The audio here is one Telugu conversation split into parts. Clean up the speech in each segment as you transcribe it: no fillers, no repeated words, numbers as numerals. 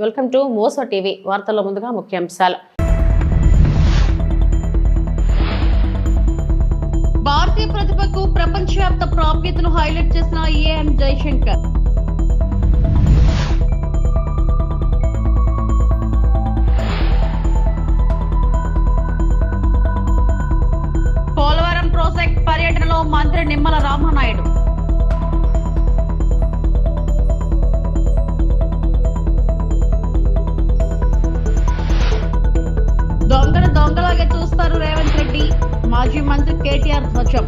Welcome to Moussa TV. వార్తల్లో ముందుగా ముఖ్యాంశాలు. భారతీయ ప్రతిభకు ప్రపంచవ్యాప్త ప్రాప్యతను హైలైట్ చేసిన ఏఎం జైశంకర్. పోలవరం ప్రాజెక్ట్ పర్యటనలో మంత్రి నిమ్మల రామానాయుడు. దొంగలాగే చూస్తారు రేవంత్ రెడ్డి. మాజీ మంత్రి కేటీఆర్ ధ్వజం.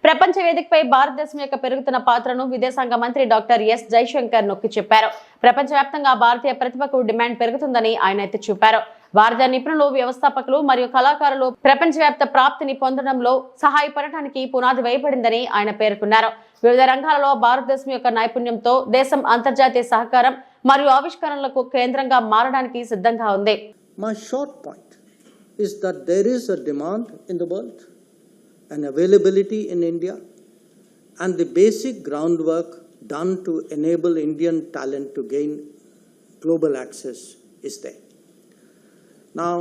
ప్రపంచ వేదికపై భారతదేశం యొక్క పెరుగుతున్న పాత్రను విదేశాంగ మంత్రి డాక్టర్ ఎస్ జైశంకర్ నొక్కి చెప్పారు. ప్రపంచవ్యాప్తంగా భారతీయ ప్రతిభకు డిమాండ్ పెరుగుతుందని ఆయన ఎత్తి చూపారు. భారతీయ నిపుణులు, వ్యవస్థాపకులు మరియు కళాకారులు ప్రపంచవ్యాప్త ప్రాప్తిని పొందడంలో సహాయపడటానికి పునాది వేయబడిందని ఆయన పేర్కొన్నారు. వివిధ రంగాలలో భారతదేశం యొక్క నైపుణ్యంతో దేశం అంతర్జాతీయ సహకారం మరియు ఆవిష్కరణలకు కేంద్రంగా మారడానికి సిద్ధంగా ఉంది. My short point is that there is a demand in the world, an availability in India, and the basic groundwork done to enable Indian talent to gain global access is there. Now,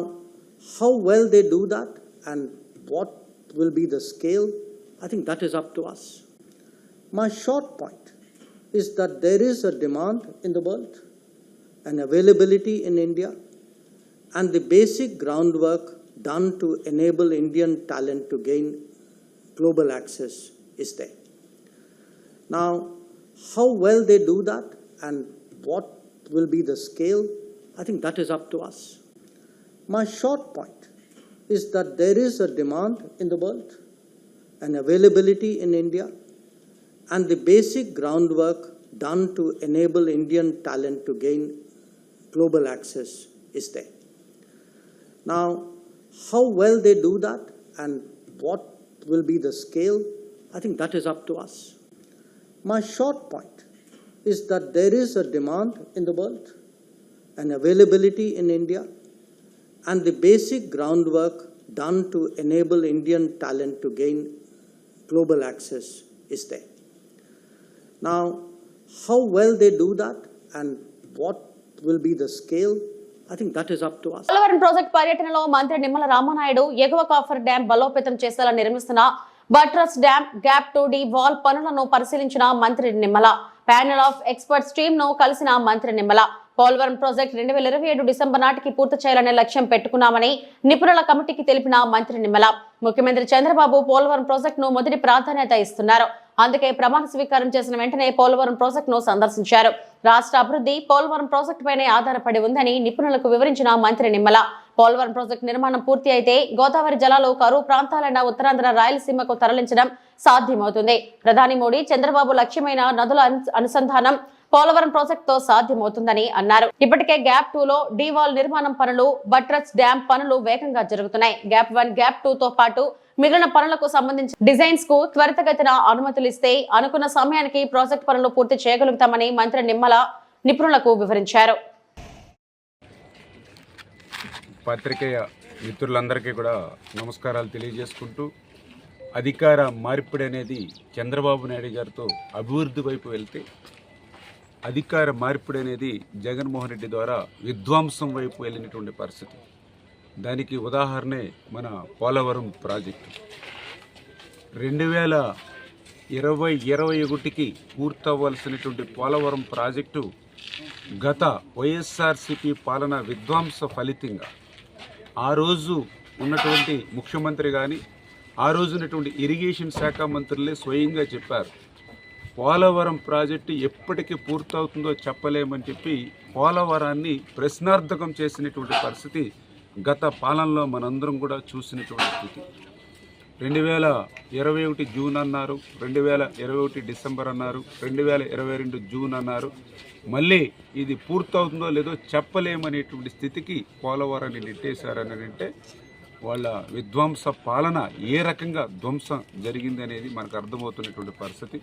how well they do that and what will be the scale, I think that is up to us. My short point is that there is a demand in the world, an availability in India, and the basic groundwork done to enable Indian talent to gain global access is there. Now, how well they do that and what will be the scale, I think that is up to us. My short point is that there is a demand in the world, an availability in India, and the basic groundwork done to enable Indian talent to gain global access is there. Now, how well they do that and what will be the scale, I think that is up to us. My short point is that there is a demand in the world, an availability in India, and the basic groundwork done to enable Indian talent to gain global access is there. Now, how well they do that and what will be the scale, I think that is up to us. Polavaram project పర్యటనలో మంత్రి నిమ్మల రామానాయుడు ఎగువ కాఫర్ డ్యాం బలోపేతం చేసేలా నిర్మిస్తున్న buttress dam gap 2D wall పనులను పరిశీలించిన మంత్రి Nimmala. Panel of experts team ను కలిసిన మంత్రి నిమ్మల. పోలవరం ప్రాజెక్ట్ 2027 డిసెంబర్ నాటికి పూర్తి చేయాలనే లక్ష్యం పెట్టుకున్నామని నిపుణుల కమిటీకి తెలిపిన మంత్రి నిమ్మల. ముఖ్యమంత్రి చంద్రబాబు పోలవరం ప్రాజెక్టును మొదటి ప్రాధాన్యత ఇస్తున్నారు. అందుకే ప్రమాణ స్వీకారం చేసిన వెంటనే పోలవరం ప్రాజెక్టును సందర్శించారు. రాష్ట్ర అభివృద్ధి పోలవరం ప్రాజెక్టు పైనే ఆధారపడి ఉందని నిపుణులకు వివరించిన మంత్రి నిమ్మల. పోలవరం ప్రాజెక్టు నిర్మాణం పూర్తి అయితే గోదావరి జలాలు కరువు ప్రాంతాలైన ఉత్తరాంధ్ర, రాయలసీమకు తరలించడం సాధ్యమవుతుంది. ప్రధాని మోడీ, చంద్రబాబు లక్ష్యమైన నదుల అనుసంధానం పోలవరం ప్రాజెక్టుతో సాధ్యమవుతుందని అన్నారు. ఇప్పటికే గ్యాప్ 2 లో డి వాల్ నిర్మాణం పనులు, బట్రస్ డ్యాం పనులు వేగంగా జరుగుతున్నాయి. గ్యాప్ 1, గ్యాప్ 2 తో పాటు మిగిలిన పనులకు సంబంధించి డిజైన్స్ కు త్వరితగతిన అనుమతులు ఇస్తే అనుకున్న సమయానికి ప్రాజెక్ట్ పనులు పూర్తి చేయగలుగుతామని మంత్రి నిమ్మల నిపుణులకు వివరించారు. పత్రికేయ మిత్రులందరికీ కూడా నమస్కారాలు తెలియజేసుకుంటూ, అధికార మార్పిడి అనేది చంద్రబాబు నాయుడు గారితో అభివృద్ధి వైపు వెళ్తే, అధికార మార్పిడి అనేది జగన్మోహన్ రెడ్డి ద్వారా విధ్వంసం వైపు వెళ్ళినటువంటి పరిస్థితి. దానికి ఉదాహరణే మన పోలవరం ప్రాజెక్టు. 2021కి పూర్తవ్వాల్సినటువంటి పోలవరం ప్రాజెక్టు గత వైఎస్ఆర్సీపీ పాలన విధ్వంస ఫలితంగా ఆ రోజు ఉన్నటువంటి ముఖ్యమంత్రి కానీ, ఆ రోజు ఉన్నటువంటి ఇరిగేషన్ శాఖ మంత్రులే స్వయంగా చెప్పారు, పోలవరం ప్రాజెక్టు ఎప్పటికీ పూర్తవుతుందో చెప్పలేమని చెప్పి పోలవరాన్ని ప్రశ్నార్థకం చేసినటువంటి పరిస్థితి గత పాలనలో మనందరం కూడా చూసినటువంటి స్థితి. 2021 జూన్ అన్నారు, 2021 డిసెంబర్ అన్నారు, 2022 జూన్ అన్నారు. మళ్ళీ ఇది పూర్తవుతుందో లేదో చెప్పలేమనేటువంటి స్థితికి పోలవరాన్ని నెట్టేశారని అంటే వాళ్ళ విధ్వంస పాలన ఏ రకంగా ధ్వంసం జరిగింది అనేది మనకు అర్థమవుతున్నటువంటి పరిస్థితి.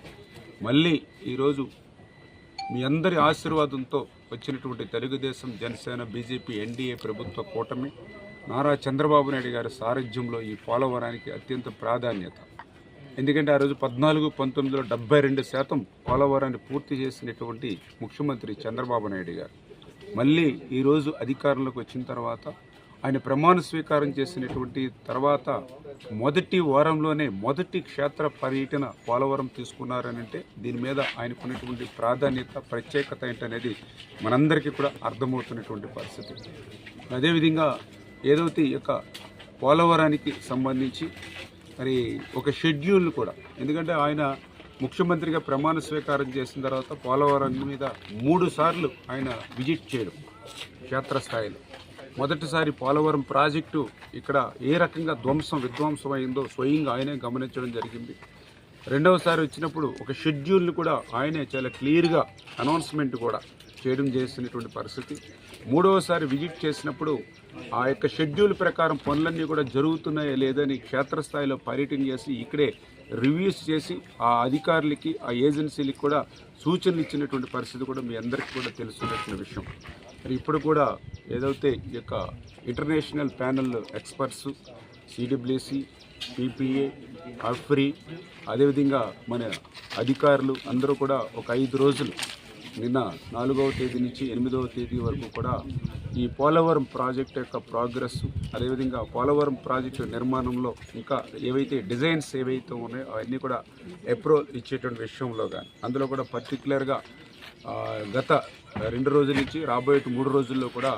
మళ్ళీ ఈరోజు మీ అందరి ఆశీర్వాదంతో వచ్చినటువంటి తెలుగుదేశం, జనసేన, బీజేపీ, ఎన్డీఏ ప్రభుత్వ కూటమి నారా చంద్రబాబు నాయుడు గారి సారథ్యంలో ఈ పోలవరానికి అత్యంత ప్రాధాన్యత. ఎందుకంటే ఆ రోజు 14-19లో 72% పోలవరాన్ని పూర్తి చేసినటువంటి ముఖ్యమంత్రి చంద్రబాబు నాయుడు గారు మళ్ళీ ఈరోజు అధికారంలోకి వచ్చిన తర్వాత ఆయన ప్రమాణ స్వీకారం చేసినటువంటి తర్వాత మొదటి వారంలోనే మొదటి క్షేత్ర పర్యటన పోలవరం తీసుకున్నారని అంటే దీని మీద ఆయనకున్నటువంటి ప్రాధాన్యత ప్రత్యేకత ఏంటనేది మనందరికీ కూడా అర్థమవుతున్నటువంటి పరిస్థితి. అదేవిధంగా ఏదైతే ఈ యొక్క పోలవరానికి సంబంధించి మరి ఒక షెడ్యూల్ కూడా, ఎందుకంటే ఆయన ముఖ్యమంత్రిగా ప్రమాణ స్వీకారం చేసిన తర్వాత పోలవరం మీద 3 సార్లు ఆయన విజిట్ చేయడం క్షేత్రస్థాయిలో. మొదటిసారి పోలవరం ప్రాజెక్టు ఇక్కడ ఏ రకంగా విధ్వంసం అయిందో స్వయంగా ఆయనే గమనించడం జరిగింది. రెండవసారి వచ్చినప్పుడు ఒక షెడ్యూల్ని కూడా ఆయనే చాలా క్లియర్గా అనౌన్స్మెంట్ కూడా చేయడం చేసినటువంటి పరిస్థితి. మూడవసారి విజిట్ చేసినప్పుడు ఆ యొక్క షెడ్యూల్ ప్రకారం పనులన్నీ కూడా జరుగుతున్నాయా లేదని క్షేత్రస్థాయిలో పర్యటన చేసి ఇక్కడే రివ్యూస్ చేసి ఆ అధికారులకి ఆ ఏజెన్సీలకి కూడా సూచనలు ఇచ్చినటువంటి పరిస్థితి కూడా మీ అందరికీ కూడా తెలుసున్నటువంటి విషయం. మరి ఇప్పుడు కూడా ఏదైతే ఈ యొక్క international panel experts CWC, PPA, అఫ్రీ, అదేవిధంగా మన అధికారులు అందరూ కూడా ఒక 5 రోజులు నిన్న 4వ తేదీ నుంచి 8వ తేదీ వరకు కూడా ఈ పోలవరం ప్రాజెక్ట్ యొక్క ప్రోగ్రెస్, అదేవిధంగా పోలవరం ప్రాజెక్టు నిర్మాణంలో ఇంకా ఏవైతే డిజైన్స్ ఏవైతే ఉన్నాయో అవన్నీ కూడా అప్రూవల్ ఇచ్చేటువంటి విషయంలో కానీ అందులో కూడా పర్టికులర్గా గత 2 రోజుల నుంచి రాబోయే 3 రోజుల్లో కూడా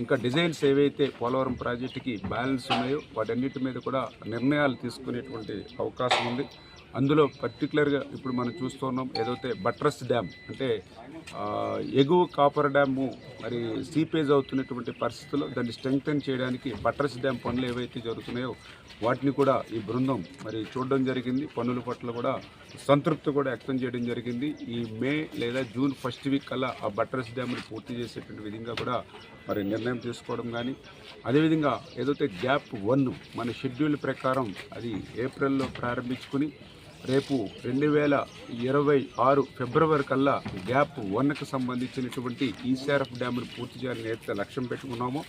ఇంకా డిజైన్స్ ఏవైతే పోలవరం ప్రాజెక్టుకి బ్యాలెన్స్ ఉన్నాయో వాటన్నిటి మీద కూడా నిర్ణయాలు తీసుకునేటువంటి అవకాశం ఉంది. అందులో పర్టికులర్గా ఇప్పుడు మనం చూస్తున్నాం ఏదైతే బట్రస్ డ్యామ్ అంటే ఎగువ కాపర్ డ్యాము మరి సీపేజ్ అవుతున్నటువంటి పరిస్థితుల్లో దాన్ని స్ట్రెంగ్తన్ చేయడానికి బట్రస్ డ్యామ్ పనులు ఏవైతే జరుగుతున్నాయో వాటిని కూడా ఈ బృందం మరి చూడడం జరిగింది. పనుల పట్ల కూడా సంతృప్తి కూడా వ్యక్తం చేయడం జరిగింది. ఈ మే లేదా జూన్ ఫస్ట్ వీక్ కల్లా ఆ బట్రస్ డ్యామ్ని పూర్తి చేసేటువంటి విధంగా కూడా మరి నిర్ణయం తీసుకోవడం కానీ, అదేవిధంగా ఏదైతే గ్యాప్ 1 మన షెడ్యూల్ ప్రకారం అది ఏప్రిల్లో ప్రారంభించుకుని రేపు 2026 ఫిబ్రవరి కల్లా గ్యాప్ 1కి సంబంధించినటువంటి ఈసీఆర్ఎఫ్ డ్యామ్ను పూర్తి చేయాలని ఏదైతే లక్ష్యం పెట్టుకున్నామో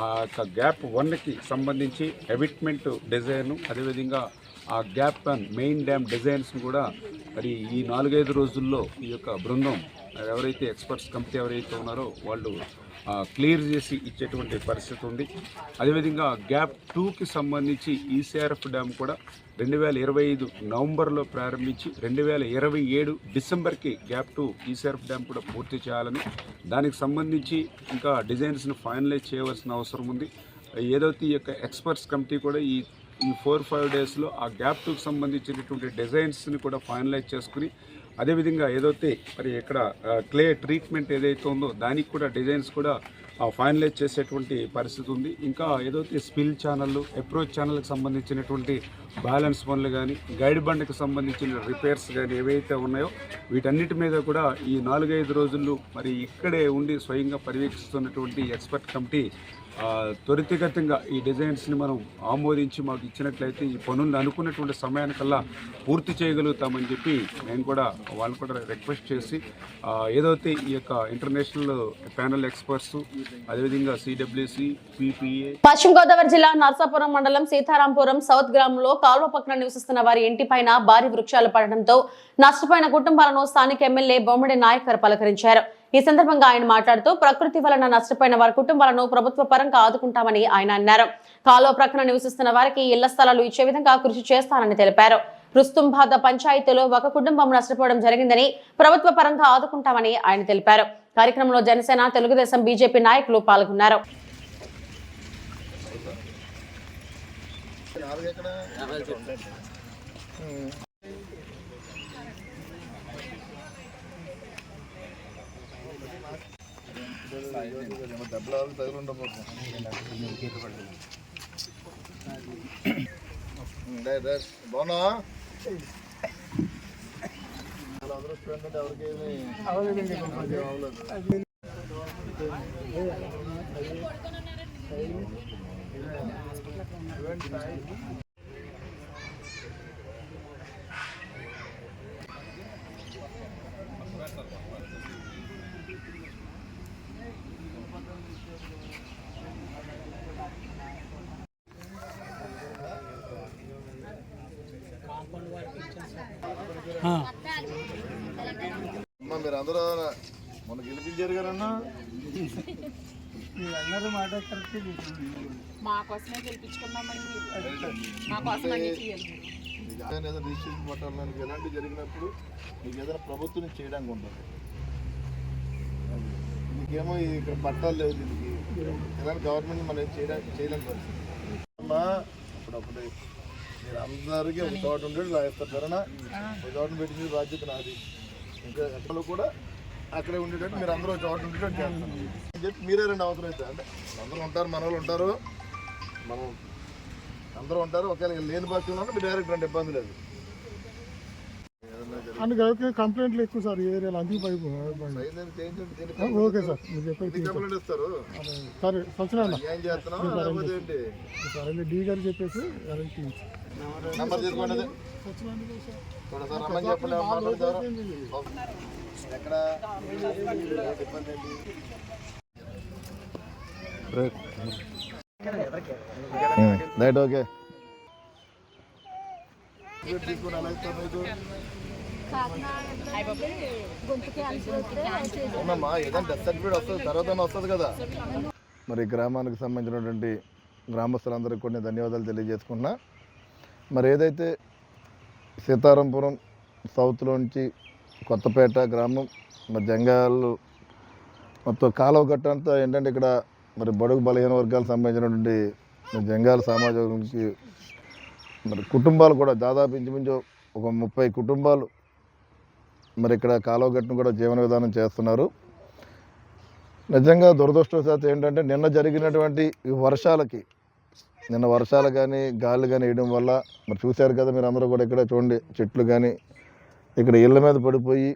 ఆ యొక్క గ్యాప్ 1కి సంబంధించి ఎవిట్మెంట్ డిజైన్, అదేవిధంగా ఆ గ్యాప్ 1 మెయిన్ డ్యామ్ డిజైన్స్ను కూడా మరి ఈ 4-5 రోజుల్లో ఈ యొక్క బృందం ఎవరైతే ఎక్స్పర్ట్స్ కమిటీ ఎవరైతే ఉన్నారో వాళ్ళు క్లియర్ చేసి ఇచ్చేటువంటి పరిస్థితి ఉంది. అదేవిధంగా గ్యాప్ 2కి సంబంధించి ఈసీఆర్ఎఫ్ డ్యామ్ కూడా 2025 నవంబర్లో ప్రారంభించి 2027 డిసెంబర్కి గ్యాప్ 2 ఈసీఆర్ఎఫ్ డ్యామ్ కూడా పూర్తి చేయాలని, దానికి సంబంధించి ఇంకా డిజైన్స్ని ఫైనలైజ్ చేయవలసిన అవసరం ఉంది. ఏదైతే ఈ యొక్క ఎక్స్పర్ట్స్ కమిటీ కూడా ఈ 4-5 డేస్లో ఆ గ్యాప్ 2కి సంబంధించినటువంటి డిజైన్స్ని కూడా ఫైనలైజ్ చేసుకుని, అదేవిధంగా ఏదైతే మరి ఇక్కడ క్లే ట్రీట్మెంట్ ఏదైతే ఉందో దానికి కూడా డిజైన్స్ కూడా ఫైనలైజ్ చేసేటువంటి పరిస్థితి ఉంది. ఇంకా ఏదైతే స్పిల్ ఛానళ్ళు, అప్రోచ్ ఛానల్కి సంబంధించినటువంటి బ్యాలెన్స్ పనులు కానీ, గైడ్ బండ్కి సంబంధించిన రిపేర్స్ కానీ ఏవైతే ఉన్నాయో వీటన్నిటి మీద కూడా ఈ 4-5 రోజుల్లో మరి ఇక్కడే ఉండి స్వయంగా పర్యవేక్షిస్తున్నటువంటి ఎక్స్పర్ట్ కమిటీ త్వరితగతంగా ఈ డిజైన్స్ని మనం ఆమోదించి మాకు ఇచ్చినట్లయితే ఈ పనులను అనుకున్నటువంటి సమయానికల్లా పూర్తి చేయగలుగుతామని చెప్పి నేను కూడా వాళ్ళు కూడా రిక్వెస్ట్ చేసి ఏదైతే ఈ యొక్క ఇంటర్నేషనల్ ప్యానల్ ఎక్స్పర్ట్స్, అదేవిధంగా సిడబ్ల్యూసి, పిపిఏ. పశ్చిమ గోదావరి జిల్లా నర్సాపురం మండలం సీతారాంపురం సౌత్ గ్రామంలో కాలువ పక్కన నివసిస్తున్న వారి ఇంటిపైన భారీ వృక్షాలు పడడంతో నష్టపోయిన కుటుంబాలను స్థానిక ఎమ్మెల్యే బొమ్మడి నాయకర్ పలకరించారు. ఈ సందర్భంగా ఆయన మాట్లాడుతూ ప్రకృతి వలన నష్టపోయిన వారి కుటుంబాలను ప్రభుత్వ పరంగా ఆదుకుంటామని ఆయన అన్నారు. కాలువ ప్రక్కన నివసిస్తున్న వారికి ఇళ్ల స్థలాలు ఇచ్చే విధంగా కృషి చేస్తానని తెలిపారు. రుస్తుంబాద పంచాయతీలో ఒక కుటుంబం నష్టపోవడం జరిగిందని ప్రభుత్వ పరంగా ఆదుకుంటామని ఆయన తెలిపారు. కార్యక్రమంలో జనసేన, తెలుగుదేశం, బీజేపీ నాయకులు పాల్గొన్నారు. బాగున్నా అమ్మా మీరు అందరూ మొన్న గెలిపించారు కదన్నా అందరూ మాట కరెక్ట్ మా కోసమే గెలిపించుకున్నామండి మా కోసం అన్ని చేయాలి ఏదైనా రిజిస్ట్రేషన్ పట్టాలకి ఎలాంటి జరిగినప్పుడు మీకు ఏదైనా ప్రభుత్వం చేయడానికి ఉంటుంది. మీకేమో ఇక్కడ పట్టాలు లేవు, దీనికి ఎలాంటి గవర్నమెంట్ మనం చేయలేని పరిస్థితి అమ్మా. అప్పుడప్పుడు మీరు అందరికీ ఒక చోట ఉండేది రాయిస్తారు సరేనా, ఒక చోట పెట్టిన బాధ్యత నాది. ఇంకా ఎక్కడ కూడా అక్కడే ఉండేటట్టు మీరు అందరూ చోట ఉండేటట్టు చేస్తాను అని చెప్పి మీరే రెండు అవసరం అయితే అంటే అందరూ ఉంటారు, మన వాళ్ళు ఉంటారు, మనం అందరూ ఉంటారు. ఒకవేళ లేని పక్షంలో మీరు డైరెక్ట్ రండి, ఇబ్బంది లేదు. అందుకే కంప్లైంట్లు ఎక్కువ సార్ ఈ ఏరియాలో అందుకు ఓకే సార్ మీరు చెప్పేది కంప్లైంట్ ఇస్తారు సరే సచిన ఏం చేస్తున్నావు లేకపోతే ఏంటి సరే డి గారు చెప్పేసి నెంబర్ తీసుకోండి చూడండి సార్ రమ్మని చెప్పండి మాట్లాడతారు ఎక్కడ ఇబ్బంది ఏంటి రైట్ ఓకే తీసుకుని ఎలా ఇస్తారు మీకు అవునమ్మా ఏదైనా డెత్ సర్టిఫికేట్ వస్తుంది తర్వాత వస్తుంది కదా. మరి గ్రామానికి సంబంధించినటువంటి గ్రామస్తులందరికీ కూడా నేను ధన్యవాదాలు తెలియజేసుకున్నా. మరి ఏదైతే సీతారాంపురం సౌత్లోంచి కొత్తపేట గ్రామం మరి జంగాలు మొత్తం కాలువ గట్ట అంతా ఏంటంటే ఇక్కడ మరి బడుగు బలహీన వర్గాలకు సంబంధించినటువంటి జంగాల సమాజానికి మరి కుటుంబాలు కూడా దాదాపు ఇంచుమించు ఒక 30 కుటుంబాలు మరి ఇక్కడ కాలువ గట్టును కూడా జీవన విధానం చేస్తున్నారు. నిజంగా దురదృష్టవశాత్తు ఏంటంటే నిన్న జరిగినటువంటి ఈ వర్షాలకి నిన్న వర్షాలు కానీ గాలి కానీ వేయడం వల్ల మరి చూశారు కదా మీరు అందరూ కూడా ఇక్కడ చూడండి చెట్లు కానీ ఇక్కడ ఇళ్ళ మీద పడిపోయి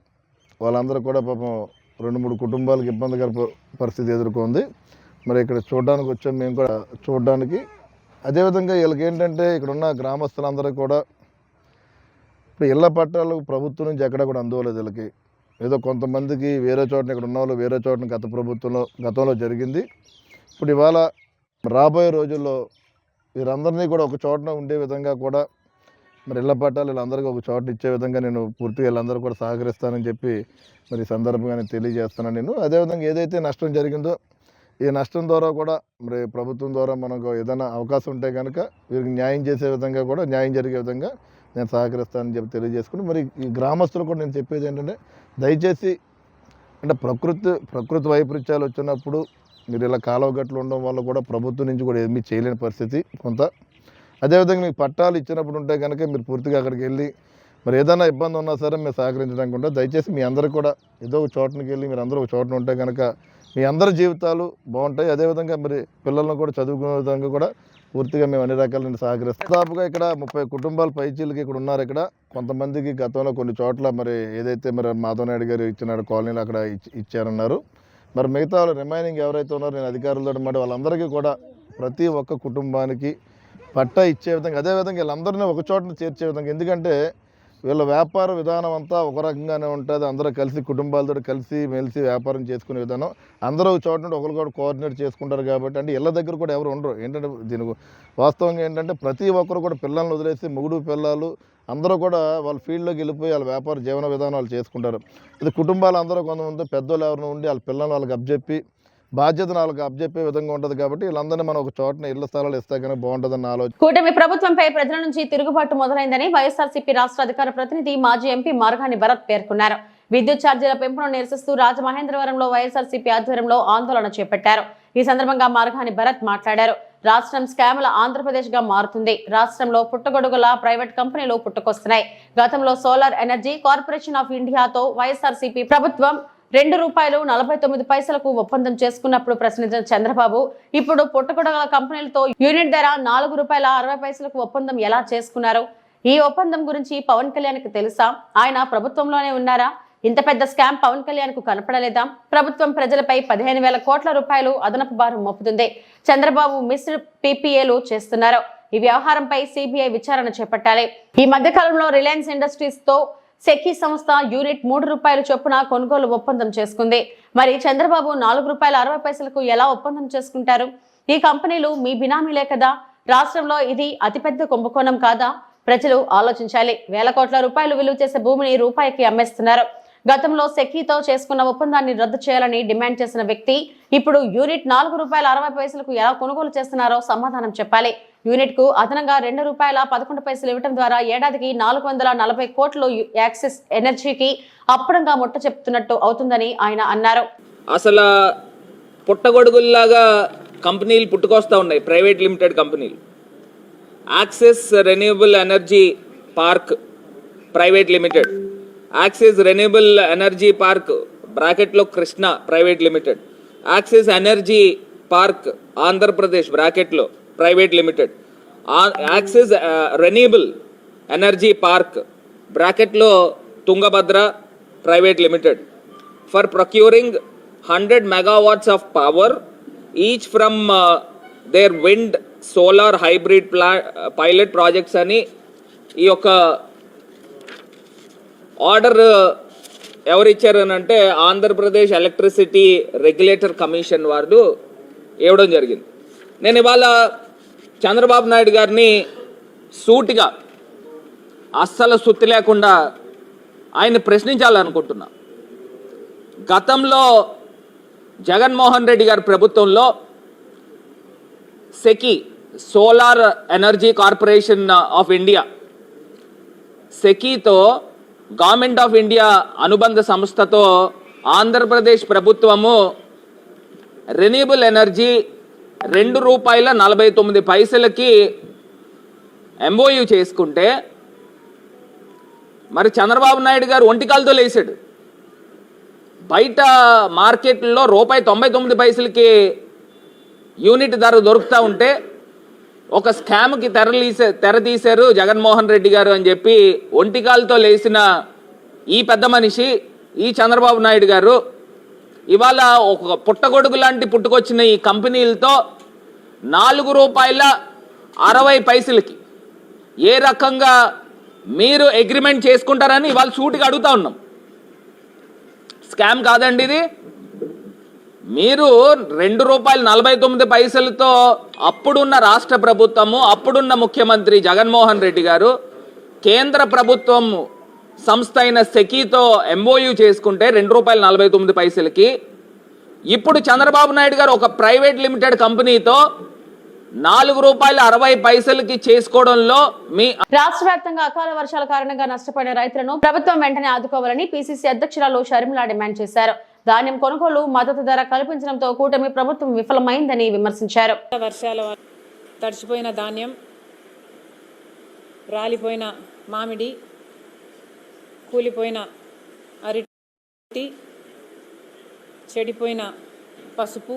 వాళ్ళందరూ కూడా పాపం 2-3 కుటుంబాలకు ఇబ్బందికర పరిస్థితి ఎదుర్కొంది. మరి ఇక్కడ చూడడానికి వచ్చాం మేము కూడా చూడడానికి. అదేవిధంగా వీళ్ళకి ఏంటంటే ఇక్కడ ఉన్న గ్రామస్తులందరూ కూడా ఇప్పుడు ఇళ్ల పట్టాలు ప్రభుత్వం నుంచి ఎక్కడ కూడా అందువలేదు. వీళ్ళకి ఏదో కొంతమందికి వేరే చోటన ఇక్కడ ఉన్న వాళ్ళు వేరే చోటన గతంలో జరిగింది. ఇప్పుడు ఇవాళ రాబోయే రోజుల్లో వీరందరినీ కూడా ఒక చోటన ఉండే విధంగా కూడా మరి ఇళ్ల పట్టాలు వీళ్ళందరికీ ఒక చోట ఇచ్చే విధంగా నేను పూర్తిగా వీళ్ళందరూ కూడా సహకరిస్తానని చెప్పి మరి ఈ సందర్భంగా నేను తెలియజేస్తున్నాను. నేను అదేవిధంగా ఏదైతే నష్టం జరిగిందో ఈ నష్టం ద్వారా కూడా మరి ప్రభుత్వం ద్వారా మనకు ఏదైనా అవకాశం ఉంటే కనుక వీరికి న్యాయం చేసే విధంగా కూడా న్యాయం జరిగే విధంగా నేను సహకరిస్తానని చెప్పి తెలియజేసుకుని మరి ఈ గ్రామస్తులు కూడా నేను చెప్పేది ఏంటంటే దయచేసి అంటే ప్రకృతి వైపరీత్యాలు వచ్చినప్పుడు మీరు ఇలా కాలువ గట్లు ఉండడం వల్ల కూడా ప్రభుత్వం నుంచి కూడా ఏమీ చేయలేని పరిస్థితి కొంత. అదేవిధంగా మీకు పట్టాలు ఇచ్చినప్పుడు ఉంటే కనుక మీరు పూర్తిగా అక్కడికి వెళ్ళి మరి ఏదైనా ఇబ్బంది ఉన్నా సరే మీరు సహకరించడానికి ఉంటుంది. దయచేసి మీ అందరూ కూడా ఏదో ఒక చోటనికి వెళ్ళి మీరు అందరూ ఒక చోటన ఉంటే కనుక మీ అందరి జీవితాలు బాగుంటాయి. అదేవిధంగా మరి పిల్లలను కూడా చదువుకునే విధంగా కూడా పూర్తిగా మేము అన్ని రకాల సహకరిస్తాం. దాదాపుగా ఇక్కడ 30 కుటుంబాల పైచీలకి ఇక్కడ ఉన్నారు. ఇక్కడ కొంతమందికి గతంలో కొన్ని చోట్ల మరి ఏదైతే మరి మాధవ్ నాయుడు గారు ఇచ్చినాడు కాలనీలు అక్కడ ఇచ్చారన్నారు. మరి మిగతా వాళ్ళు రిమైనింగ్ ఎవరైతే ఉన్నారో నేను అధికారులతో మాట వాళ్ళందరికీ కూడా ప్రతి ఒక్క కుటుంబానికి పట్టా ఇచ్చే విధంగా అదేవిధంగా వీళ్ళందరినీ ఒక చోటన చేర్చే విధంగా ఎందుకంటే వీళ్ళ వ్యాపార విధానం అంతా ఒక రకంగానే ఉంటుంది. అందరూ కలిసి కుటుంబాలతో కలిసి మెలిసి వ్యాపారం చేసుకునే విధానం అందరూ ఒక చోట నుండి ఒకరికొకరు కోఆర్డినేట్ చేసుకుంటారు కాబట్టి అంటే ఇళ్ళ దగ్గర కూడా ఎవరు ఉండరు. ఏంటంటే దీనికి వాస్తవంగా ఏంటంటే ప్రతి ఒక్కరు కూడా పిల్లల్ని వదిలేసి మొగుడు పిల్లలు అందరూ కూడా వాళ్ళ ఫీల్డ్లోకి వెళ్ళిపోయి వాళ్ళ వ్యాపార జీవన విధానాలు చేసుకుంటారు. ఇది కుటుంబాలు అందరూ కొంతమంది పెద్దోళ్ళు ఎవరైనా ఉండి వాళ్ళ పిల్లల్ని వాళ్ళకి అప్పచెప్పి బాధ్యతను వాళ్ళకి అప్పచెప్పే విధంగా ఉంటుంది. కాబట్టి వీళ్ళందరినీ మనం ఒక చోటన ఇళ్ల స్థలాలు ఇస్తే కనుక బాగుంటుందన్న ఆలోచన. కూటమి ప్రభుత్వంపై ప్రజల నుంచి తిరుగుబాటు మొదలైందని వైఎస్ఆర్సీపీ రాష్ట్ర అధికార ప్రతినిధి మాజీ ఎంపీ మార్గాని భరత్ పేర్కొన్నారు. విద్యుత్ ఛార్జీల పెంపును నిరసిస్తూ రాజమహేంద్రవరంలో వైఎస్ఆర్సీపీ ఆధ్వర్యంలో ఆందోళన చేపట్టారు. ఈ సందర్భంగా మార్గాని భరత్ మాట్లాడారు. రాష్ట్రం స్కాముల ఆంధ్రప్రదేశ్ గా మారుతుంది. రాష్ట్రంలో పుట్టగొడుగుల ప్రైవేట్ కంపెనీలు పుట్టుకొస్తున్నాయి. గతంలో సోలార్ ఎనర్జీ కార్పొరేషన్ ఆఫ్ ఇండియాతో వైఎస్ఆర్సీపీ ప్రభుత్వం ₹2.49 ఒప్పందం చేసుకున్నప్పుడు ప్రశ్నించిన చంద్రబాబు ఇప్పుడు పుట్టగొడుగుల కంపెనీలతో యూనిట్ ధర ₹4.60 ఒప్పందం ఎలా చేసుకున్నారు? ఈ ఒప్పందం గురించి పవన్ కళ్యాణ్ కు తెలుసా? ఆయన ప్రభుత్వంలోనే ఉన్నారా? ఇంత పెద్ద స్కామ్ పవన్ కళ్యాణ్ కు కనపడలేదా? ప్రభుత్వం ప్రజలపై 15,000 కోట్ల రూపాయలు అదనపు భారం మోపుతుంది. చంద్రబాబు మిస్డ్ పీపీఏలు చేస్తున్నారు. ఈ వ్యవహారంపై సిబిఐ విచారణ చేపట్టాలి. ఈ మధ్య కాలంలో రిలయన్స్ ఇండస్ట్రీస్ తో సెకీ సంస్థ యూనిట్ ₹3 చొప్పున కొనుగోలు ఒప్పందం చేసుకుంది. మరి చంద్రబాబు ₹4.60 ఎలా ఒప్పందం చేసుకుంటారు? ఈ కంపెనీలు మీ బినామీలే కదా? రాష్ట్రంలో ఇది అతిపెద్ద కుంభకోణం కాదా? ప్రజలు ఆలోచించాలి. వేల కోట్ల రూపాయలు విలువ చేసే భూమిని రూపాయికి అమ్మేస్తున్నారు. గతంలో సెకీతో చేసుకున్న ఒప్పందాన్ని రద్దు చేయాలని డిమాండ్ చేసిన వ్యక్తి ఇప్పుడు యూనిట్ ₹4.60 ఎలా కొనుగోలు చేస్తున్నారో సమాధానం చెప్పాలి. యూనిట్ కు అదనంగా ₹2.11 ఇవ్వడం ద్వారా ఏడాదికి 440 కోట్లు యాక్సిస్ ఎనర్జీకి అప్పడంగా ముట్ట చెప్తున్నట్టు అవుతుందని ఆయన అన్నారు. అసలు పుట్టగొడుగుల్లాగా కంపెనీలు పుట్టుకొస్తూ ఉన్నాయి, ప్రైవేట్ లిమిటెడ్ కంపెనీలు. Axis renewable energy park private limited, Axis renewable energy park బ్రాకెట్లో Krishna private limited, Axis energy park Andhra Pradesh బ్రాకెట్లో private limited, Axis renewable energy park బ్రాకెట్లో Tungabhadra private limited for procuring 100 megawatts of power each from their wind solar hybrid pilot projects అని ఈ యొక్క ఆర్డర్ ఎవరు ఇచ్చారు అని అంటే ఆంధ్రప్రదేశ్ ఎలక్ట్రిసిటీ రెగ్యులేటర్ కమిషన్ వారు ఇవ్వడం జరిగింది. నేను ఇవాళ చంద్రబాబు నాయుడు గారిని సూటిగా అస్సలు సుత్తి లేకుండా ఆయన ప్రశ్నించాలనుకుంటున్నా. గతంలో జగన్మోహన్ రెడ్డి గారి ప్రభుత్వంలో SECI solar energy corporation of India సెకీతో గవర్నమెంట్ ఆఫ్ ఇండియా అనుబంధ సంస్థతో ఆంధ్రప్రదేశ్ ప్రభుత్వము రెన్యూబుల్ ఎనర్జీ ₹2.49కి ఎంఓయూ చేసుకుంటే మరి చంద్రబాబు నాయుడు గారు ఒంటికాలతో లేచాడు. బయట మార్కెట్లో ₹1.99కి యూనిట్ ధర దొరుకుతూ ఉంటే ఒక స్కామ్కి తెర తీశారు జగన్మోహన్ రెడ్డి గారు అని చెప్పి ఒంటికాలతో లేచిన ఈ పెద్ద మనిషి ఈ చంద్రబాబు నాయుడు గారు ఇవాళ ఒక పుట్టగొడుగు లాంటి పుట్టుకొచ్చిన ఈ కంపెనీలతో ₹4.60కి ఏ రకంగా మీరు అగ్రిమెంట్ చేసుకుంటారని ఇవాళ సూటిగా అడుగుతా ఉన్నాం. స్కామ్ కాదండి ఇది. మీరు ₹2.49తో అప్పుడున్న రాష్ట్ర ప్రభుత్వము, అప్పుడున్న ముఖ్యమంత్రి జగన్మోహన్ రెడ్డి గారు కేంద్ర ప్రభుత్వం సంస్థ అయిన సెకీతో ఎంఓయూ చేసుకుంటే ₹2.49కి ఇప్పుడు చంద్రబాబు నాయుడు గారు ఒక ప్రైవేట్ లిమిటెడ్ కంపెనీతో ₹4.60కి చేసుకోవడంలో మీ రాష్ట్ర వ్యాప్తంగా అకాల వర్షాల కారణంగా నష్టపోయిన రైతులను ప్రభుత్వం వెంటనే ఆదుకోవాలని పిసిసి అధ్యక్షురాలు షర్మిల డిమాండ్ చేశారు. ధాన్యం కొనుగోలు మద్దతు ధర కల్పించడంతో కూటమి ప్రభుత్వం విఫలమైందని విమర్శించారు. వర్షాల తడిచిపోయిన ధాన్యం, రాలిపోయిన మామిడి, కూలిపోయిన అరటి, చెడిపోయిన పసుపు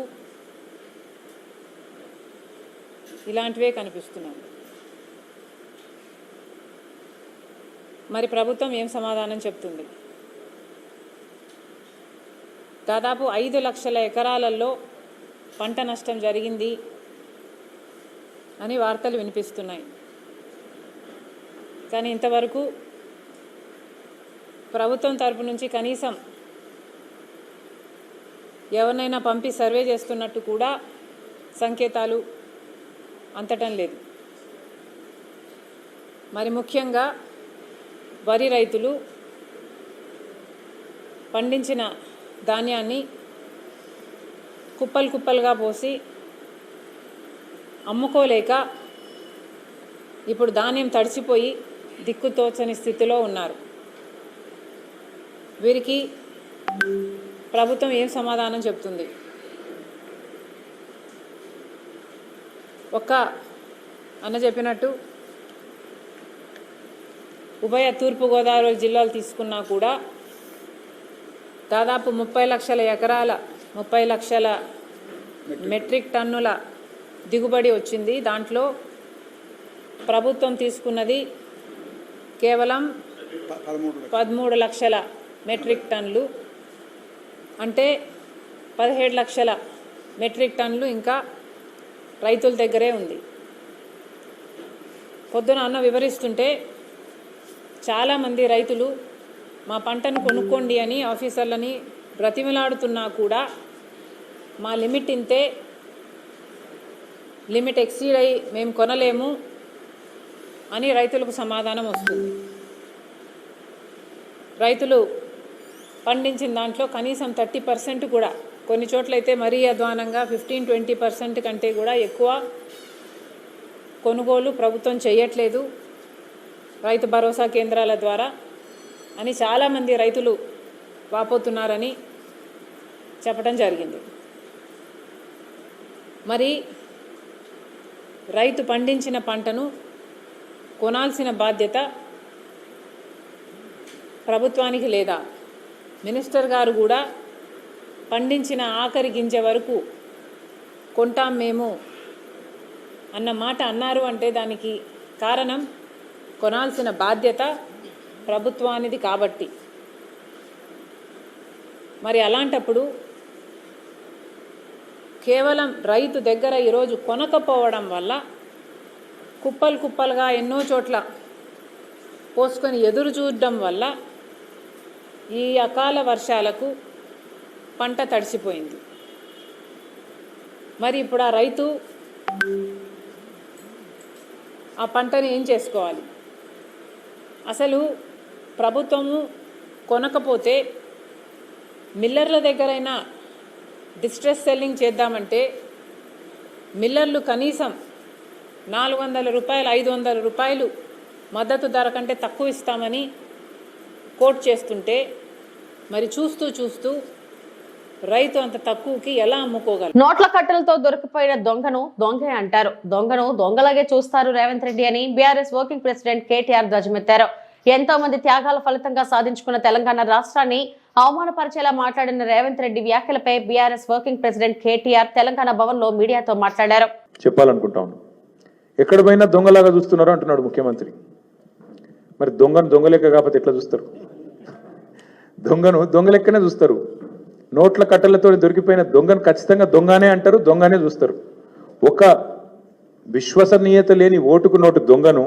ఇలాంటివే కనిపిస్తున్నాయి. మరి ప్రభుత్వం ఏం సమాధానం చెప్తుంది? దాదాపు 5 లక్షల ఎకరాలలో పంట నష్టం జరిగింది అని వార్తలు వినిపిస్తున్నాయి. కానీ ఇంతవరకు ప్రభుత్వం తరపు నుంచి కనీసం ఎవరినైనా పంపి సర్వే చేస్తున్నట్టు కూడా సంకేతాలు అందటం లేదు. మరి ముఖ్యంగా వరి రైతులు పండించిన ధాన్యాన్ని కుప్పలు కుప్పలుగా పోసి అమ్ముకోలేక ఇప్పుడు ధాన్యం తడిసిపోయి దిక్కుతోచని స్థితిలో ఉన్నారు. వీరికి ప్రభుత్వం ఏం సమాధానం చెప్తుంది? ఒక్క అన్న చెప్పినట్టు ఉభయ తూర్పుగోదావరి జిల్లాలు తీసుకున్నా కూడా దాదాపు 30 లక్షల ఎకరాల 30 లక్షల మెట్రిక్ టన్నుల దిగుబడి వచ్చింది. దాంట్లో ప్రభుత్వం తీసుకున్నది కేవలం 13 లక్షల మెట్రిక్ టన్నులు, అంటే 17 లక్షల మెట్రిక్ టన్నులు ఇంకా రైతుల దగ్గరే ఉంది. పొద్దున అన్న వివరిస్తుంటే చాలామంది రైతులు మా పంటను కొనుక్కోండి అని ఆఫీసర్లని బ్రతిమిలాడుతున్నా కూడా మా లిమిట్ ఇంతే, లిమిట్ ఎక్సీడ్ అయ్యి మేము కొనలేము అని రైతులకు సమాధానం వస్తుంది. రైతులు పండించిన దాంట్లో కనీసం 30% కూడా, కొన్ని చోట్లయితే మరీ అధ్వానంగా 15-20% కంటే కూడా ఎక్కువ కొనుగోలు ప్రభుత్వం చేయట్లేదు రైతు భరోసా కేంద్రాల ద్వారా అని చాలామంది రైతులు వాపోతున్నారని చెప్పడం జరిగింది. మరి రైతు పండించిన పంటను కొనాల్సిన బాధ్యత ప్రభుత్వానికి లేదా? మినిస్టర్ గారు కూడా పండించిన ఆఖరి గింజ వరకు కొంటాం మేము అన్న మాట అన్నారు అంటే దానికి కారణం కొనాల్సిన బాధ్యత ప్రభుత్వానిది కాబట్టి. మరి అలాంటప్పుడు కేవలం రైతు దగ్గర ఈరోజు కొనకపోవడం వల్ల కుప్పలు కుప్పలుగా ఎన్నో చోట్ల పోసుకొని ఎదురు చూడడం వల్ల ఈ అకాల వర్షాలకు పంట తడిసిపోయింది. మరి ఇప్పుడు ఆ రైతు ఆ పంటని ఏం చేసుకోవాలి? అసలు ప్రభుత్వము కొనకపోతే మిల్లర్ల దగ్గరైనా డిస్ట్రెస్ సెల్లింగ్ చేద్దామంటే మిల్లర్లు కనీసం 400 రూపాయలు 500 రూపాయలు మద్దతు ధర కంటే తక్కువ ఇస్తామని కోట్ చేస్తుంటే మరి చూస్తూ చూస్తూ రైతు అంత తక్కువకి ఎలా అమ్ముకోగలరు? నోట్ల కట్టలతో దొరికిపోయిన దొంగను దొంగే అంటారు, దొంగను దొంగలాగే చూస్తారు రేవంత్ రెడ్డి అని బీఆర్ఎస్ వర్కింగ్ ప్రెసిడెంట్ కేటీఆర్ ధ్వజమెత్తారు. ఎంతో మంది త్యాగాల ఫలితంగా సాధించుకున్న తెలంగాణ రాష్ట్రాన్ని అవమానపరిచేలా మాట్లాడిన రేవంత్ రెడ్డి వ్యాఖ్యలపై BRS working president KTR Telangana Bhavan లో మీడియాతో మాట్లాడారు. చెప్పాలనుకుంటాను, ఎక్కడ పోయినా దొంగలాగా చూస్తున్నారు అంటున్నాడు ముఖ్యమంత్రి. మరి దొంగను దొంగలెక్క కాకపోతే ఎట్లా చూస్తారు? దొంగను దొంగలెక్కనే చూస్తారు. నోట్ల కట్టలతో దొరికిపోయిన దొంగను ఖచ్చితంగా దొంగనే అంటారు, దొంగనే చూస్తారు. ఒక విశ్వసనీయత లేని ఓటుకు నోటు దొంగను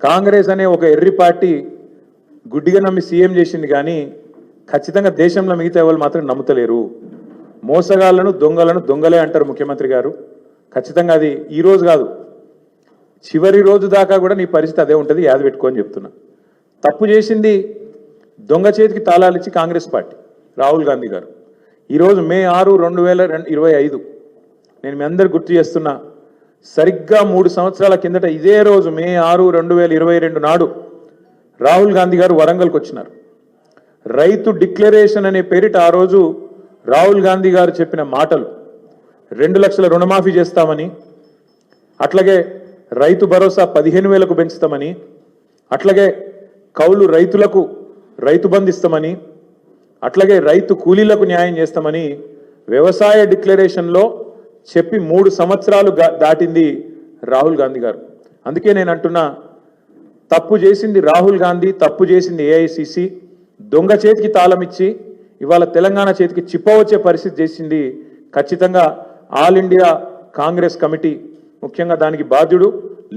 కాంగ్రెస్ అనే ఒక ఎర్రి పార్టీ గుడ్డిగా నమ్మి సీఎం చేసింది, కానీ ఖచ్చితంగా దేశంలో మిగతా వాళ్ళు మాత్రం నమ్ముతలేరు. మోసగాళ్లను దొంగలను దొంగలే అంటారు ముఖ్యమంత్రి గారు. ఖచ్చితంగా అది ఈరోజు కాదు, చివరి రోజు దాకా కూడా నీ పరిస్థితి అదే ఉంటుంది, యాద పెట్టుకోని చెప్తున్నా. తప్పు చేసింది దొంగ చేతికి తాళాలు ఇచ్చి కాంగ్రెస్ పార్టీ, రాహుల్ గాంధీ గారు. ఈరోజు మే 6, 2025 నేను మీ అందరు గుర్తు చేస్తున్నా, సరిగ్గా 3 సంవత్సరాల కిందట ఇదే రోజు మే 6, 2022 నాడు రాహుల్ గాంధీ గారు వరంగల్కి వచ్చినారు. రైతు డిక్లరేషన్ అనే పేరిట ఆ రోజు రాహుల్ గాంధీ గారు చెప్పిన మాటలు 2 లక్షల రుణమాఫీ చేస్తామని, అట్లాగే రైతు భరోసా 15,000కు పెంచుతామని, అట్లాగే కౌలు రైతులకు రైతు బంధు ఇస్తామని, అట్లాగే రైతు కూలీలకు న్యాయం చేస్తామని వ్యవసాయ డిక్లరేషన్లో చెప్పి 3 సంవత్సరాలు దాటింది రాహుల్ గాంధీ గారు. అందుకే నేను అంటున్నా, తప్పు చేసింది రాహుల్ గాంధీ, తప్పు చేసింది ఏఐసిసి. దొంగ చేతికి తాళం ఇచ్చి ఇవాళ తెలంగాణ చేతికి చిప్పవచ్చే పరిస్థితి చేసింది ఖచ్చితంగా ఆల్ ఇండియా కాంగ్రెస్ కమిటీ, ముఖ్యంగా దానికి బాధ్యుడు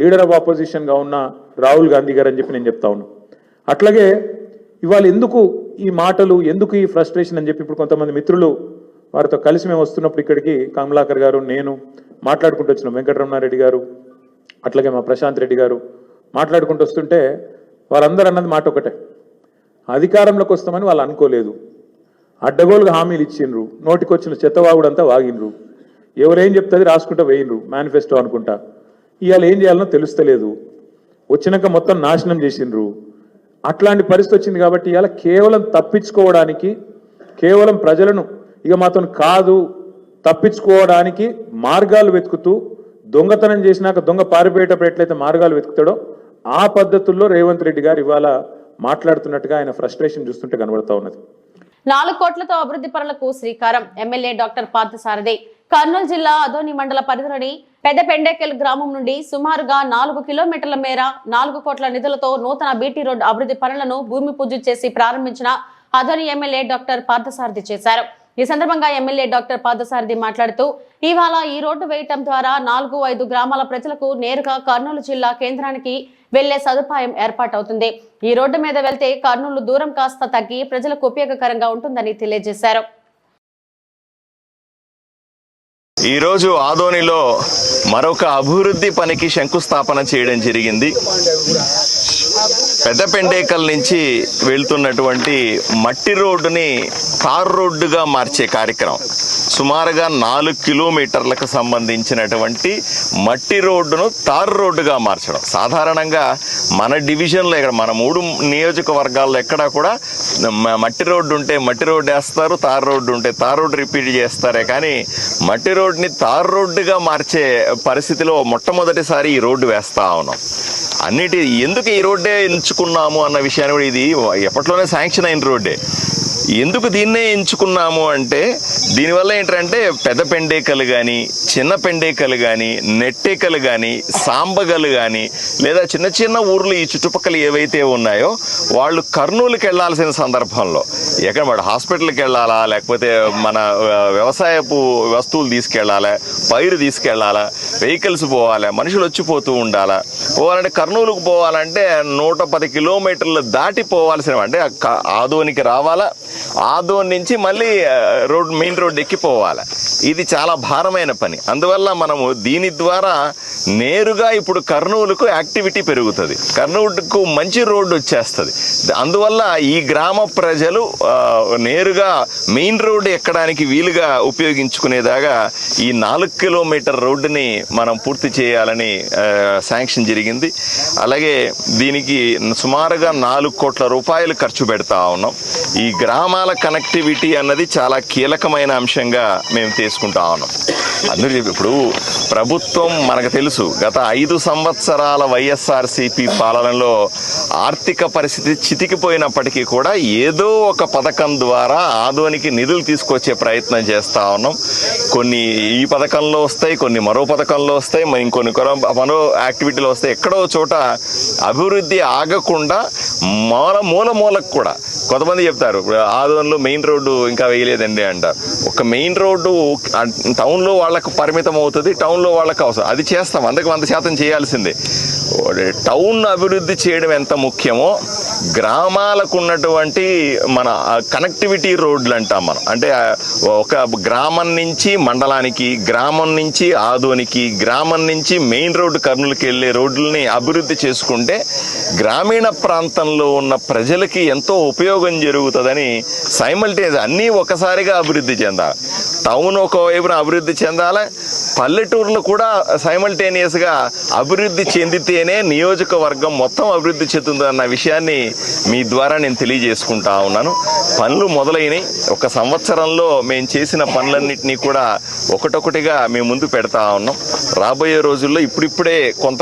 లీడర్ ఆఫ్ ఆపోజిషన్గా ఉన్న రాహుల్ గాంధీ గారు అని చెప్పి నేను చెప్తా ఉన్నాను. అట్లాగే ఇవాళ ఎందుకు ఈ మాటలు, ఎందుకు ఈ ఫ్రస్ట్రేషన్ అని చెప్పి ఇప్పుడు కొంతమంది మిత్రులు వారితో కలిసి మేము వస్తున్నప్పుడు ఇక్కడికి కమలాకర్ గారు, నేను మాట్లాడుకుంటూ వచ్చినాం, వెంకటరమణారెడ్డి గారు, అట్లాగే మా ప్రశాంత్ రెడ్డి గారు మాట్లాడుకుంటూ వస్తుంటే వారందరూ అన్నది మాట ఒకటే, అధికారంలోకి వస్తామని వాళ్ళు అనుకోలేదు, అడ్డగోలుగా హామీలు ఇచ్చిండ్రు, నోటికొచ్చిన చెత్తవాగుడంతా వాగినరు, ఎవరేం చెప్తుంది రాసుకుంటూ వేయినరు, మేనిఫెస్టో అనుకుంటా. ఇవాళ ఏం చేయాలనో తెలుస్తలేదు, వచ్చినాక మొత్తం నాశనం చేసిండ్రు. అట్లాంటి పరిస్థితి వచ్చింది కాబట్టి ఇవాళ కేవలం తప్పించుకోవడానికి, కేవలం ప్రజలను ఇక మాతో కాదు తప్పించుకోవడానికి మార్గాలు వెతుకుతూ, దొంగతనం చేసినాక దొంగ పారిపోయేటప్పుడు ఎట్లయితే మార్గాలు వెతుకుతాడో ఆ పద్ధతుల్లో రేవంత్ రెడ్డి గారు ఇవాళ మాట్లాడుతున్నట్టుగా ఆయన ఫ్రస్ట్రేషన్ చూస్తుంటే కనబడతా ఉన్నది. 4 కోట్లతో అభివృద్ధి పనులకు శ్రీకారం. ఎమ్మెల్యే డాక్టర్ పార్థసారథి కర్నూలు జిల్లా అదోని మండల పరిధిలోని పెద్ద పెండేకెల్ గ్రామం నుండి సుమారుగా 4 కిలోమీటర్ల మేర 4 కోట్ల నిధులతో నూతన బీటీ రోడ్ అభివృద్ధి పనులను భూమి పూజ చేసి ప్రారంభించిన అదోని ఎమ్మెల్యే డాక్టర్ పార్థసారథి చేశారు. ఈ సందర్భంగా ఎమ్మెల్యే డాక్టర్ పార్థసారథి మాట్లాడుతూ, ఇవాళ ఈ రోడ్డు వేయటం ద్వారా 4-5 గ్రామాల ప్రజలకు నేరుగా కర్నూలు జిల్లా కేంద్రానికి వెళ్లే సదుపాయం ఏర్పాటవుతుంది. ఈ రోడ్డు మీద వెళ్తే కర్నూలు దూరం కాస్త తగ్గి ప్రజలకు ఉపయోగకరంగా ఉంటుందని తెలియజేశారు. ఈరోజు ఆదోనిలో మరొక అభివృద్ధి పనికి శంకుస్థాపన చేయడం జరిగింది. పెద్దపెండేకల్ నుంచి వెళ్తున్నటువంటి మట్టి రోడ్డుని తార్ రోడ్డుగా మార్చే కార్యక్రమం. సుమారుగా 4 కిలోమీటర్లకు సంబంధించినటువంటి మట్టి రోడ్డును తార్ రోడ్డుగా మార్చడం. సాధారణంగా మన డివిజన్లో ఇక్కడ మన 3 నియోజకవర్గాల్లో ఎక్కడా కూడా మట్టి రోడ్డు ఉంటే మట్టి రోడ్డు వేస్తారు, తార్ రోడ్డు ఉంటే తార్ రోడ్డు రిపీట్ చేస్తారే కానీ మట్టి రోడ్డుని తార్ రోడ్డుగా మార్చే పరిస్థితిలో మొట్టమొదటిసారి ఈ రోడ్డు వేస్తా ఉన్నాం. ఎందుకు ఈ రోడ్డే ఎంచుకున్నాము అన్న విషయాన్ని కూడా, ఇది ఎప్పట్లోనే శాంక్షన్ అయిన రోడ్డే. ఎందుకు దీన్నే ఎంచుకున్నాము అంటే దీనివల్ల ఏంటంటే పెద్ద పెండేకలు కానీ, చిన్న పెండేకలు కానీ, నెట్టేకలు కానీ, సాంబగలు కానీ, లేదా చిన్న చిన్న ఊర్లు ఈ చుట్టుపక్కల ఏవైతే ఉన్నాయో వాళ్ళు కర్నూలుకి వెళ్లాల్సిన సందర్భంలో ఎక్కడ మన హాస్పిటల్కి వెళ్ళాలా, లేకపోతే మన వ్యవసాయపు వస్తువులు తీసుకెళ్లాలా, పైరు తీసుకెళ్లాలా, వెహికల్స్ పోవాలా, మనుషులు వచ్చిపోతూ ఉండాలా. పోవాలంటే కర్నూలుకు పోవాలంటే 110 కిలోమీటర్లు దాటి పోవాల్సిన, అంటే ఆదోనికి రావాలా, ఆదోన్ నుంచి మళ్ళీ మెయిన్ రోడ్ ఎక్కిపోవాలి. ఇది చాలా భారమైన పని. అందువల్ల మనము దీని ద్వారా నేరుగా ఇప్పుడు కర్నూలుకు యాక్టివిటీ పెరుగుతుంది, కర్నూలుకు మంచి రోడ్డు వచ్చేస్తుంది. అందువల్ల ఈ గ్రామ ప్రజలు నేరుగా మెయిన్ రోడ్డు ఎక్కడానికి వీలుగా ఉపయోగించుకునేదాగా ఈ 4 కిలోమీటర్ రోడ్డుని మనం పూర్తి చేయాలని శాంక్షన్ జరిగింది. అలాగే దీనికి సుమారుగా 4 కోట్ల రూపాయలు ఖర్చు పెడతా ఉన్నాం. ఈ గ్రామాల కనెక్టివిటీ అన్నది చాలా కీలకమైన అంశంగా మేము తీసుకుంటా ఉన్నాం. అందరూ ఇప్పుడు ప్రభుత్వం మనకు తెలుసు, గత 5 సంవత్సరాల వైఎస్ఆర్సీపీ పాలనలో ఆర్థిక పరిస్థితి చితికిపోయినప్పటికీ కూడా ఏదో ఒక పథకం ద్వారా ఆదోనికి నిధులు తీసుకొచ్చే ప్రయత్నం చేస్తా ఉన్నాం. కొన్ని ఈ పథకంలో వస్తాయి, కొన్ని మరో పథకంలో వస్తాయి, ఇంకొన్ని మరో యాక్టివిటీలో వస్తాయి. ఎక్కడో చోట అభివృద్ధి ఆగకుండా మూలకు కూడా కొంతమంది చెప్తారు ఆదోన్లో మెయిన్ రోడ్డు ఇంకా వేయలేదండి అంటారు. ఒక మెయిన్ రోడ్డు టౌన్లో వాళ్ళకు పరిమితం అవుతుంది, టౌన్లో వాళ్ళకు అవసరం, అది చేస్తాం, 100% చేయాల్సిందే. టౌన్ అభివృద్ధి చేయడం ఎంత ముఖ్యమో గ్రామాలకు ఉన్నటువంటి మన కనెక్టివిటీ రోడ్లు అంటాం మనం. అంటే ఒక గ్రామం నుంచి మండలానికి, గ్రామం నుంచి ఆదోనికి, గ్రామం నుంచి మెయిన్ రోడ్డు కర్నూలుకి వెళ్ళే రోడ్లని అభివృద్ధి చేసుకుంటే గ్రామీణ ప్రాంతంలో ఉన్న ప్రజలకి ఎంతో ఉపయోగం జరుగుతుందని సైమల్టేనియస్ అన్నీ ఒకసారిగా అభివృద్ధి చెందాలి. టౌన్ ఒకవైపున అభివృద్ధి చెందాలి, పల్లెటూర్లు కూడా సైమల్టేనియస్గా అభివృద్ధి చెందితేనే నియోజకవర్గం మొత్తం అభివృద్ధి చెందుతుంది అన్న విషయాన్ని మీ ద్వారా నేను తెలియజేసుకుంటా ఉన్నాను. పనులు మొదలైనవి. 1 సంవత్సరంలో మేము చేసిన పనులన్నింటినీ కూడా ఒకటొకటిగా మేము ముందు పెడతా ఉన్నాం. రాబోయే రోజుల్లో ఇప్పుడిప్పుడే కొంత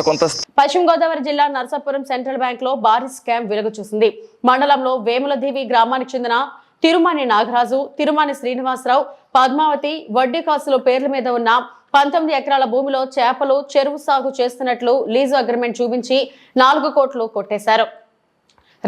పశ్చిమ గోదావరి జిల్లా నరసాపురం సెంట్రల్ బ్యాంక్ లో భారీ స్కామ్ వెలుగు చూసింది. మండలంలో వేములదేవి గ్రామానికి చెందిన తిరుమాని నాగరాజు, తిరుమాని శ్రీనివాసరావు, పద్మావతి వడ్డీ కాసుల పేర్ల మీద ఉన్న 19 ఎకరాల భూమిలో చేపలు చెరువు సాగు చేస్తున్నట్లు లీజు అగ్రిమెంట్ చూపించి 4 కోట్లు కొట్టేశారు.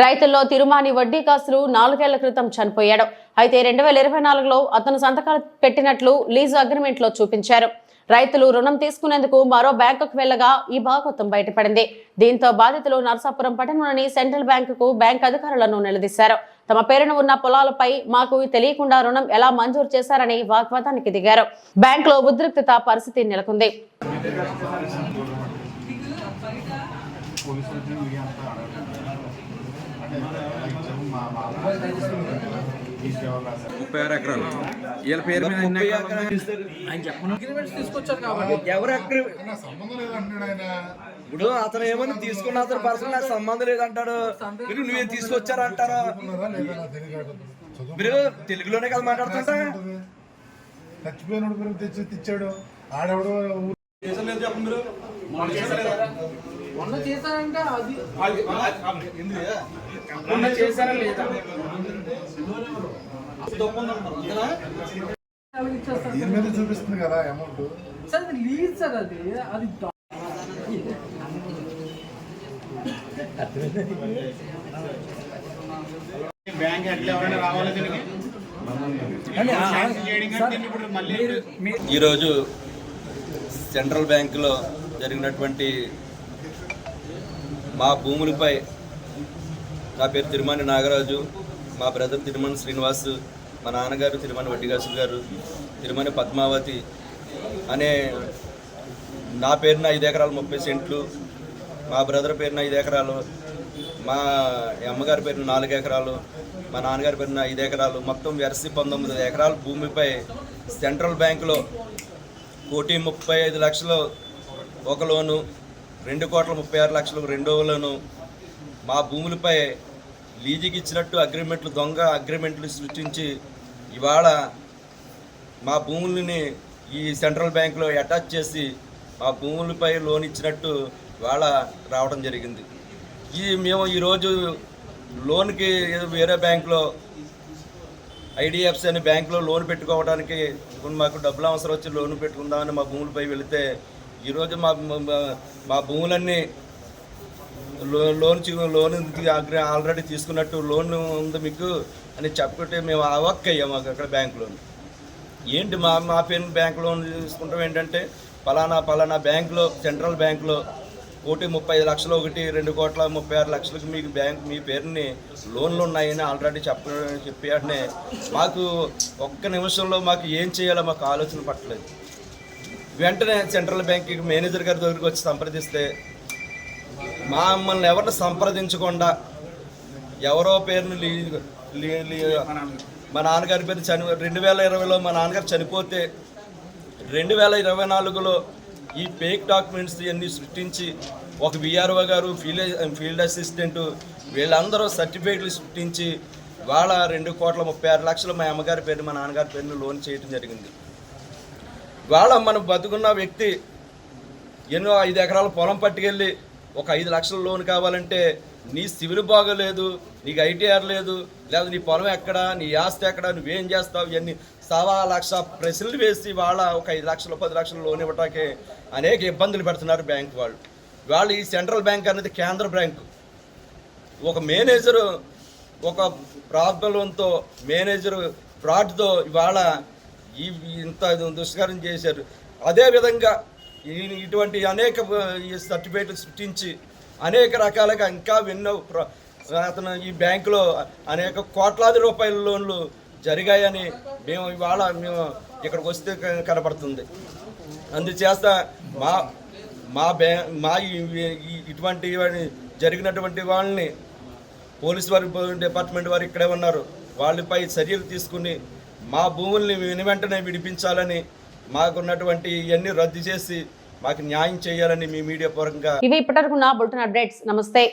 రైతుల్లో తిరుమాని వడ్డీ కాసులు 4 ఏళ్ల క్రితం చనిపోయాడు. అయితే 2024లో అతను సంతకాలు పెట్టినట్లు లీజు అగ్రిమెంట్ లో చూపించారు. రైతులు రుణం తీసుకునేందుకు మరో బ్యాంకుకు వెళ్లగా ఈ భాగోతం బయటపడింది. దీంతో బాధితులు నరసాపురం పట్టణంలోని సెంట్రల్ బ్యాంకుకు బ్యాంక్ అధికారులను నిలదీశారు. తమ పేరున ఉన్న పొలాలపై మాకు తెలియకుండా రుణం ఎలా మంజూరు చేశారని వాగ్వాదానికి దిగారు. బ్యాంకులో ఉద్రిక్తత పరిస్థితి నెలకొంది. ఇప్పుడు అతను ఏమని తీసుకున్న అతను పర్సనల్ నాకు సంబంధం లేదంటాడు. మీరు నువ్వేం తీసుకొచ్చారంటారా? మీరు తెలుగులోనే కదా మాట్లాడుతుంటా. చచ్చిపోయినోడు గురించి తెచ్చి తెచ్చాడు ఆడెవడో చెప్పండి. మొన్న చేశారంటే అది చేశారా లేదా దీని మీద చూపిస్తుంది కదా అమౌంట్. సార్ అది లీజ్ సార్, అది ఈరోజు సెంట్రల్ బ్యాంకులో జరిగినటువంటి మా భూములపై నా పేరు తిరుమాని నాగరాజు, మా బ్రదర్ తిరుమని శ్రీనివాస్, మా నాన్నగారు తిరుమని వడ్డిగాసులు గారు, తిరుమని పద్మావతి అనే నా పేరున 5 ఎకరాలు 30 సెంట్లు, మా బ్రదర్ పేరున 5 ఎకరాలు, మా అమ్మగారి పేరున 4 ఎకరాలు, మా నాన్నగారి పేరున 5 ఎకరాలు, మొత్తం వెరసి 19 ఎకరాల భూమిపై సెంట్రల్ బ్యాంకులో 1,35,00,000 ఒక లోను, 2,36,00,000 రెండవ లోను, మా భూములపై లీజుకి ఇచ్చినట్టు అగ్రిమెంట్లు, దొంగ అగ్రిమెంట్లు సృష్టించి ఇవాళ మా భూములని ఈ సెంట్రల్ బ్యాంకులో అటాచ్ చేసి మా భూములపై లోన్ ఇచ్చినట్టు ఇవాళ రావడం జరిగింది. మేము ఈరోజు లోన్కి వేరే బ్యాంకులో ఐడిఎఫ్సి అనే బ్యాంకులో లోన్ పెట్టుకోవడానికి మాకు డబ్బులు అవసరం వచ్చి లోన్ పెట్టుకుందామని మా భూములపై వెళితే ఈరోజు మా భూములన్నీ లోన్ ఆల్రెడీ తీసుకున్నట్టు లోన్ ఉంది మీకు అని చెప్పుకుంటే మేము అవక్కయ్యాము అక్కడ బ్యాంక్ లోన్. ఏంటి మా పేరు బ్యాంక్ లోన్ తీసుకుంటాం ఏంటంటే పలానా బ్యాంకులో సెంట్రల్ బ్యాంకులో 1,35,00,000 ఒకటి 2,36,00,000 మీకు మీ పేరుని లోన్లు ఉన్నాయని ఆల్రెడీ చెప్పాడనే మాకు ఒక్క నిమిషంలో మాకు ఏం చేయాలో మాకు ఆలోచన పట్టలేదు. వెంటనే సెంట్రల్ బ్యాంక్కి మేనేజర్ గారి దగ్గరికి వచ్చి సంప్రదిస్తే మమ్మల్ని ఎవరిని సంప్రదించకుండా ఎవరో పేరుని మా నాన్నగారి పేరు 2020లో మా నాన్నగారు చనిపోతే 2024లో ఈ ఫేక్ డాక్యుమెంట్స్ ఇవన్నీ సృష్టించి ఒక విఆర్ఓ గారు, ఫీల్డ్ అసిస్టెంట్ వీళ్ళందరూ సర్టిఫికేట్లు సృష్టించి వాళ్ళ 2,36,00,000 మా అమ్మగారి పేరు మా నాన్నగారి పేరును లోన్ చేయడం జరిగింది. వాళ్ళ మనం బతుకున్న వ్యక్తి ఎన్నో 5 ఎకరాల పొలం పట్టుకెళ్ళి ఒక 5 లక్షల లోన్ కావాలంటే నీ సివిల్ బాగోలేదు, నీకు ఐటీఆర్ లేదు, లేదా నీ పొలం ఎక్కడ, నీ ఆస్తి ఎక్కడ, నువ్వేం చేస్తావు, ఇవన్నీ 1,00,000 ప్రశ్నలు వేసి వాళ్ళ ఒక 5 లక్షలు 10 లక్షలు లోన్ ఇవ్వటానికి అనేక ఇబ్బందులు పెడుతున్నారు బ్యాంక్ వాళ్ళు. ఈ సెంట్రల్ బ్యాంక్ అనేది కేంద్ర బ్యాంకు. ఒక మేనేజరు ఒక ప్రాబ్లంతో మేనేజరు ఫ్రాడ్తో ఇవాళ ఇంత దుష్కరం చేశారు. అదేవిధంగా ఇటువంటి అనేక సర్టిఫికేట్లు సృష్టించి అనేక రకాలుగా ఇంకా ఎన్నో అతను ఈ బ్యాంకులో అనేక కోట్లాది రూపాయల లోన్లు జరిగాయని మేము ఇక్కడికి వస్తే కనపడుతుంది. అందుచేత ఇటువంటి జరిగినటువంటి వాళ్ళని పోలీసు డిపార్ట్మెంట్ వారు ఇక్కడే ఉన్నారు, వాళ్ళపై చర్యలు తీసుకుని మా భూముల్ని వెంటనే విడిపించాలని, మాకున్నటువంటి ఇవన్నీ రద్దు చేసి మాకు న్యాయం చేయాలని మీ మీడియా పూర్వకంగా. ఇవి ఇప్పటివరకున్న బులెటిన్ అప్డేట్స్. నమస్తే.